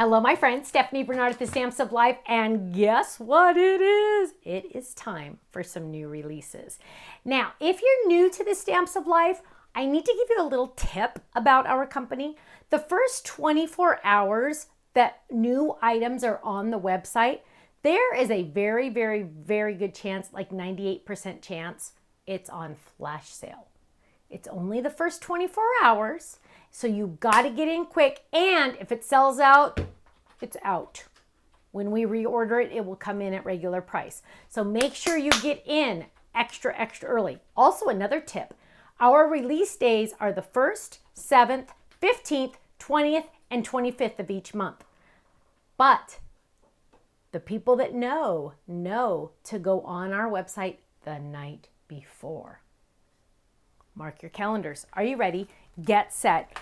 Hello, my friend, Stephanie Bernard at the Stamps of Life, and guess what it is? It is time for some new releases. Now, if you're new to the Stamps of Life, I need to give you a little tip about our company. The first 24 hours that new items are on the website, there is a very, very, very good chance, like 98% chance, it's on flash sale. It's only the first 24 hours. So you got to get in quick, and if it sells out, it's out. When we reorder it, it will come in at regular price. So make sure you get in extra early. Also, another tip, our release days are the 1st, 7th, 15th, 20th, and 25th of each month. But the people that know to go on our website the night before. Mark your calendars. Are you ready? Get set.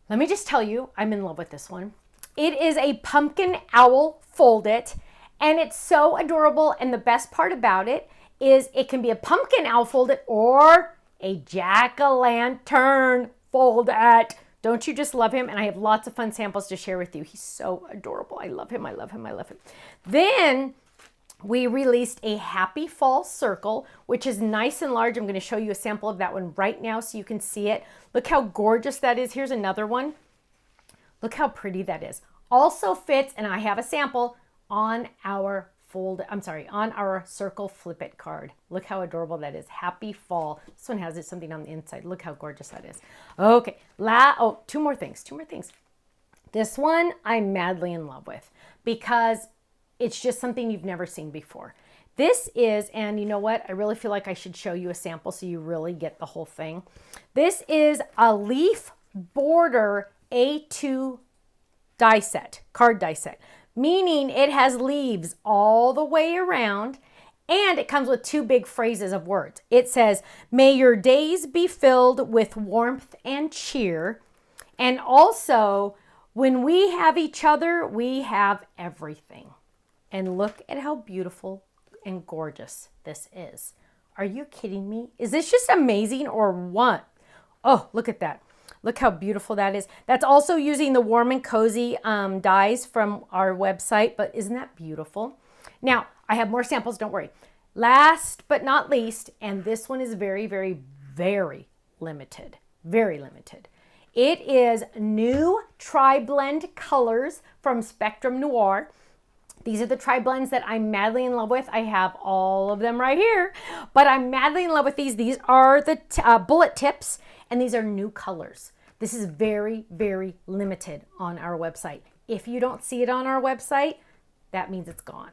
Let me just tell you, I'm in love with this one. It is a pumpkin owl fold it, and it's so adorable. And the best part about it is it can be a pumpkin owl fold it or a jack-o'-lantern fold it. Don't you just love him? And I have lots of fun samples to share with you. He's so adorable. I love him. I love him. I love him. Then we released a Happy Fall Circle, which is nice and large. I'm going to show you a sample of that one right now so you can see it. Look how gorgeous that is. Here's another one. Look how pretty that is. Also fits, and I have a sample on our on our Circle Flip It card. Look how adorable that is. Happy Fall. This one has something on the inside. Look how gorgeous that is. Okay, two more things. This one I'm madly in love with because it's just something you've never seen before. This is, and you know what? I really feel like I should show you a sample so you really get the whole thing. This is a leaf border A2 die set, card die set, meaning it has leaves all the way around, and it comes with two big phrases of words. It says, "May your days be filled with warmth and cheer." And also, when we have each other, we have everything. And look at how beautiful and gorgeous this is. Are you kidding me? Is this just amazing or what? Oh, look at that. Look how beautiful that is. That's also using the Warm and Cozy dies from our website, but isn't that beautiful? Now, I have more samples, don't worry. Last but not least, and this one is very, very, very limited. Very limited. It is new tri-blend colors from Spectrum Noir. These are the tri-blends that I'm madly in love with. I have all of them right here, but I'm madly in love with these. These are the bullet tips, and these are new colors. This is very, very limited on our website. If you don't see it on our website, that means it's gone.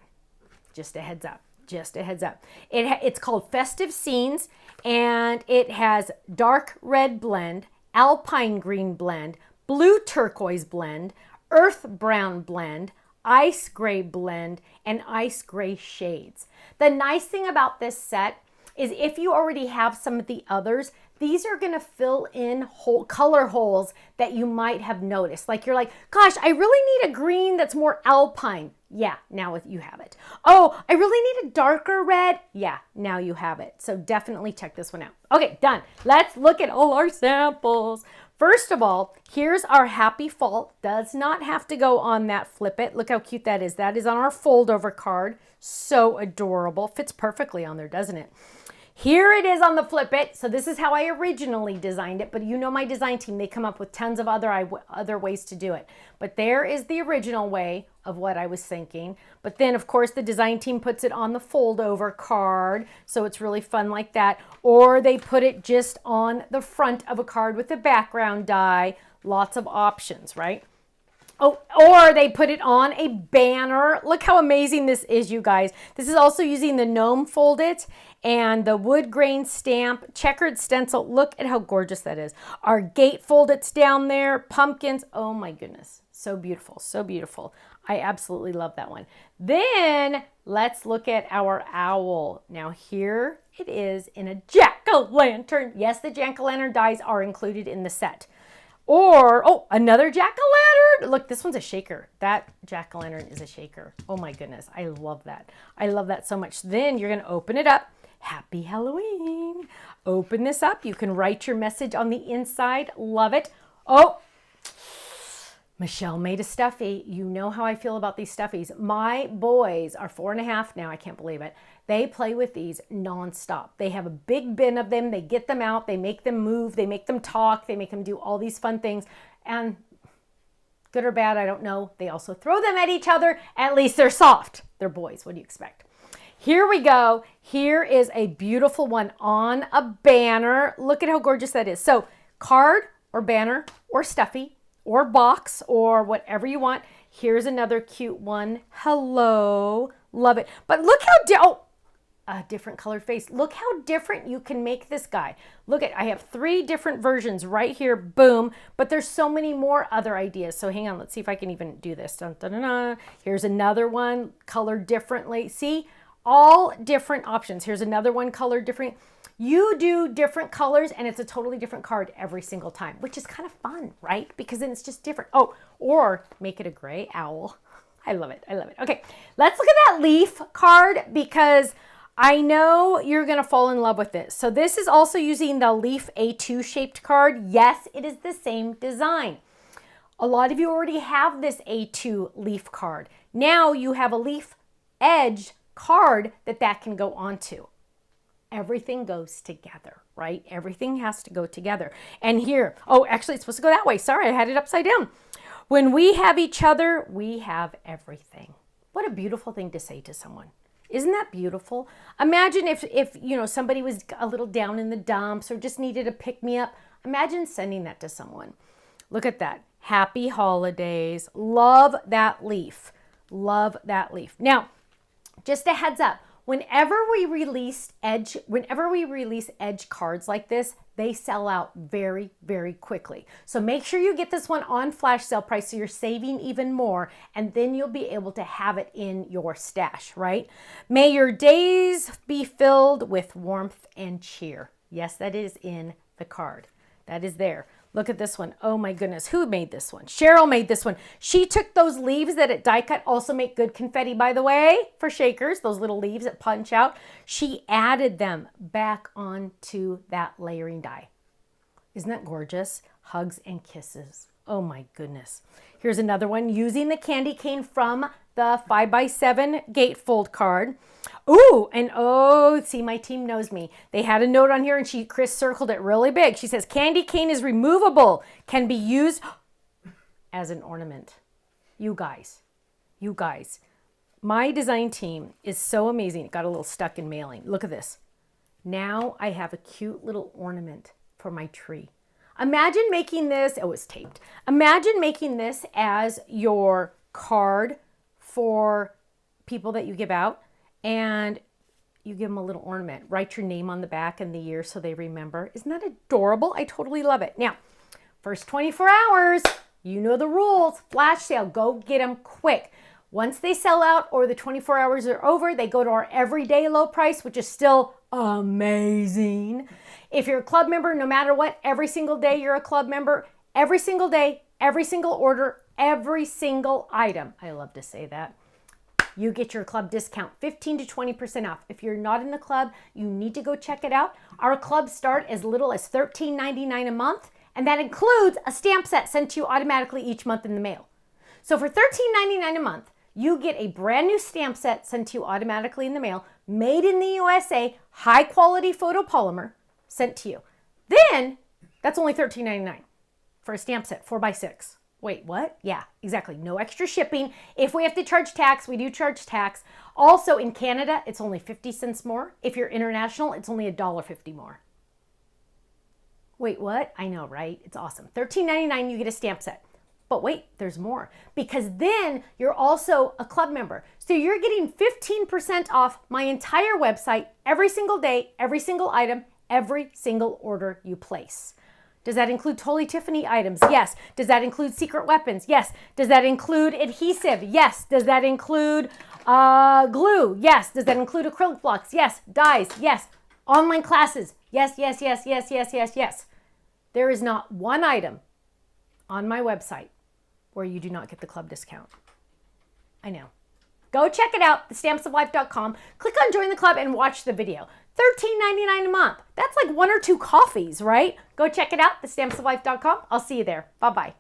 Just a heads up. Just a heads up. It's called Festive Scenes, and it has dark red blend, alpine green blend, blue turquoise blend, earth brown blend, ice gray blend, and ice gray shades. The nice thing about this set is if you already have some of the others, these are going to fill in color holes that you might have noticed. Like you're like, gosh, I really need a green that's more alpine. Yeah, now you have it. Oh, I really need a darker red. Yeah, now you have it. So definitely check this one out. Okay, done. Let's look at all our samples. First of all, here's our Happy Fall. Does not have to go on that Flip It. Look how cute that is. That is on our fold over card. So adorable. Fits perfectly on there, doesn't it? Here it is on the Flip It. So this is how I originally designed it, but you know my design team, they come up with tons of other ways to do it. But there is the original way of what I was thinking. But then of course the design team puts it on the fold over card, so it's really fun like that. Or they put it just on the front of a card with the background die. Lots of options, right? Oh, or they put it on a banner. Look how amazing this is, you guys. This is also using the gnome fold it and the wood grain stamp, checkered stencil. Look at how gorgeous that is. Our gate fold it's down there, pumpkins. Oh my goodness. So beautiful, so beautiful. I absolutely love that one. Then let's look at our owl. Now here it is in a jack-o'-lantern. Yes, the jack-o'-lantern dies are included in the set. Or, oh, another jack-o'-lantern. Look, this one's a shaker. That jack-o'-lantern is a shaker. Oh my goodness, I love that. I love that so much. Then you're gonna open it up. Happy Halloween. Open this up. You can write your message on the inside. Love it. Oh, Michelle made a stuffy. You know how I feel about these stuffies. My boys are 4.5 now. I can't believe it. They play with these nonstop. They have a big bin of them. They get them out. They make them move. They make them talk. They make them do all these fun things. And good or bad, I don't know. They also throw them at each other. At least they're soft. They're boys. What do you expect? Here we go. Here is a beautiful one on a banner. Look at how gorgeous that is. So card or banner or stuffy or box or whatever you want. Here's another cute one. Hello. Love it. But look how, a different colored face. Look how different you can make this guy. Look at, I have 3 different versions right here. Boom. But there's so many more other ideas. So hang on. Let's see if I can even do this. Dun, dun, dun, dun. Here's another one colored differently. See, all different options. Here's another one colored different. You do different colors and it's a totally different card every single time, which is kind of fun, right? Because then it's just different. Oh, or make it a gray owl. I love it. I love it. Okay, let's look at that leaf card because I know you're going to fall in love with this. So this is also using the leaf A2 shaped card. Yes, it is the same design. A lot of you already have this A2 leaf card. Now you have a leaf edge card that can go onto. Everything goes together, right? Everything has to go together. And here, oh, actually it's supposed to go that way. Sorry, I had it upside down. When we have each other, we have everything. What a beautiful thing to say to someone. Isn't that beautiful? Imagine if you know, somebody was a little down in the dumps or just needed a pick-me-up. Imagine sending that to someone. Look at that. Happy holidays. Love that leaf. Love that leaf. Now, just a heads up. Whenever we release edge cards like this, they sell out very, very quickly. So make sure you get this one on flash sale price so you're saving even more, and then you'll be able to have it in your stash, right? May your days be filled with warmth and cheer. Yes, that is in the card. That is there. Look at this one. Oh my goodness. Who made this one? Cheryl made this one. She took those leaves that at die cut also make good confetti, by the way, for shakers, those little leaves that punch out. She added them back onto that layering die. Isn't that gorgeous? Hugs and kisses. Oh my goodness. Here's another one using the candy cane from the 5x7 gatefold card. Ooh, and oh, see, my team knows me. They had a note on here and Chris circled it really big. She says, candy cane is removable, can be used as an ornament. You guys, my design team is so amazing. It got a little stuck in mailing. Look at this. Now I have a cute little ornament for my tree. Imagine making this, oh, it's taped. Imagine making this as your card for people that you give out, and you give them a little ornament. Write your name on the back and the year so they remember. Isn't that adorable? I totally love it. Now, first 24 hours, you know the rules. Flash sale, go get them quick. Once they sell out or the 24 hours are over, they go to our everyday low price, which is still amazing. If you're a club member, no matter what, every single day you're a club member, every single day, every single order, every single item. I love to say that. You get your club discount, 15 to 20% off. If you're not in the club, you need to go check it out. Our clubs start as little as $13.99 a month, and that includes a stamp set sent to you automatically each month in the mail. So for $13.99 a month, you get a brand new stamp set sent to you automatically in the mail, made in the USA, high quality photopolymer sent to you. Then that's only $13.99 for a stamp set, 4x6. Wait, what? Yeah, exactly. No extra shipping. If we have to charge tax, we do charge tax. Also in Canada, it's only 50 cents more. If you're international, it's only $1.50 more. Wait, what? I know, right? It's awesome. $13.99, you get a stamp set. But wait, there's more, because then you're also a club member. So you're getting 15% off my entire website every single day, every single item, every single order you place. Does that include Totally Tiffany items? Yes. Does that include secret weapons? Yes. Does that include adhesive? Yes. Does that include glue? Yes. Does that include acrylic blocks? Yes. Dyes? Yes. Online classes? Yes, yes, yes, yes, yes, yes, yes. There is not one item on my website where you do not get the club discount. I know. Go check it out, thestampsoflife.com. Click on Join the Club and watch the video. $13.99 a month. That's like 1 or 2 coffees, right? Go check it out, thestampsoflife.com. I'll see you there. Bye-bye.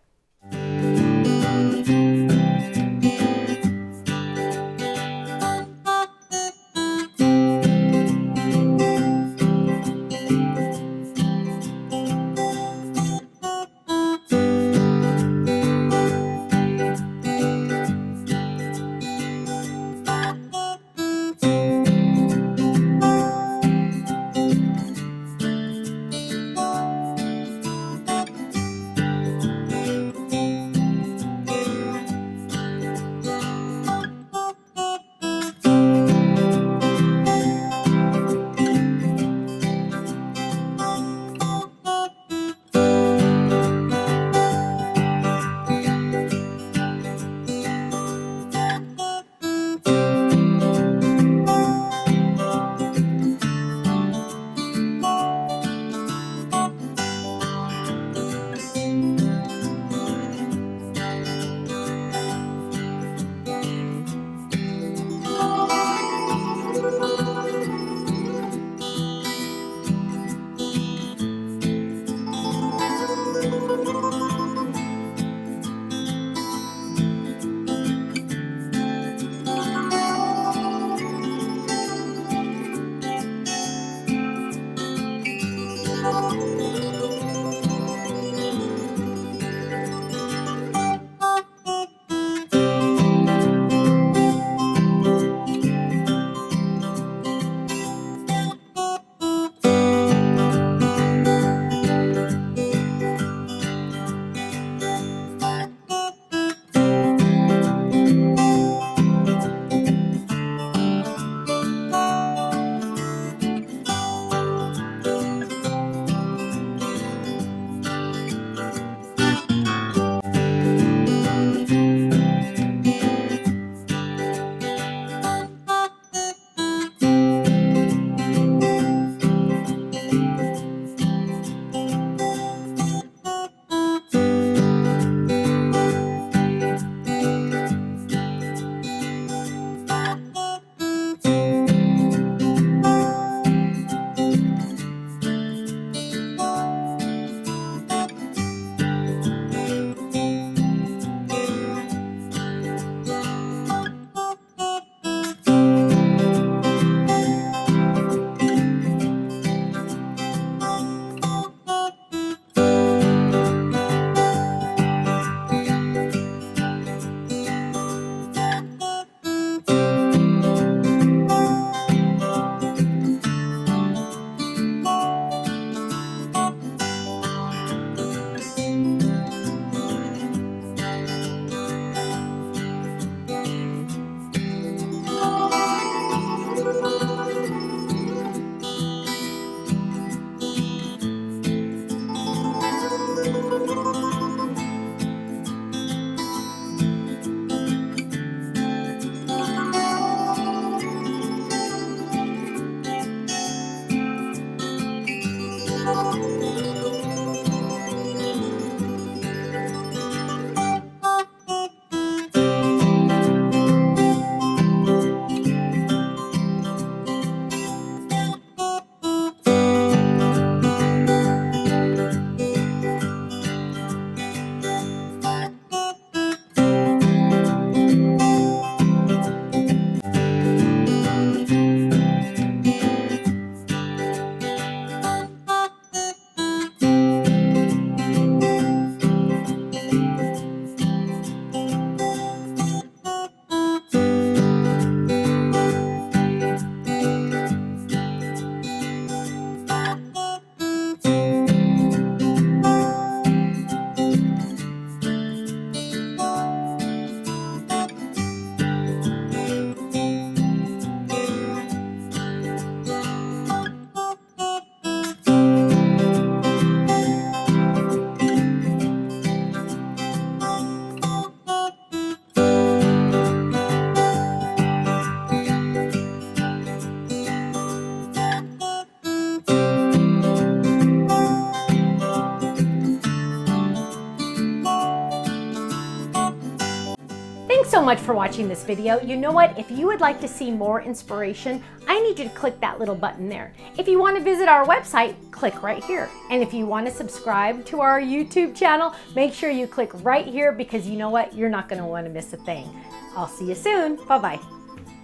Thanks so much for watching this video. You know what? If you would like to see more inspiration, I need you to click that little button there. If you want to visit our website, click right here. And if you want to subscribe to our YouTube channel, make sure you click right here because you know what? You're not going to want to miss a thing. I'll see you soon. Bye-bye.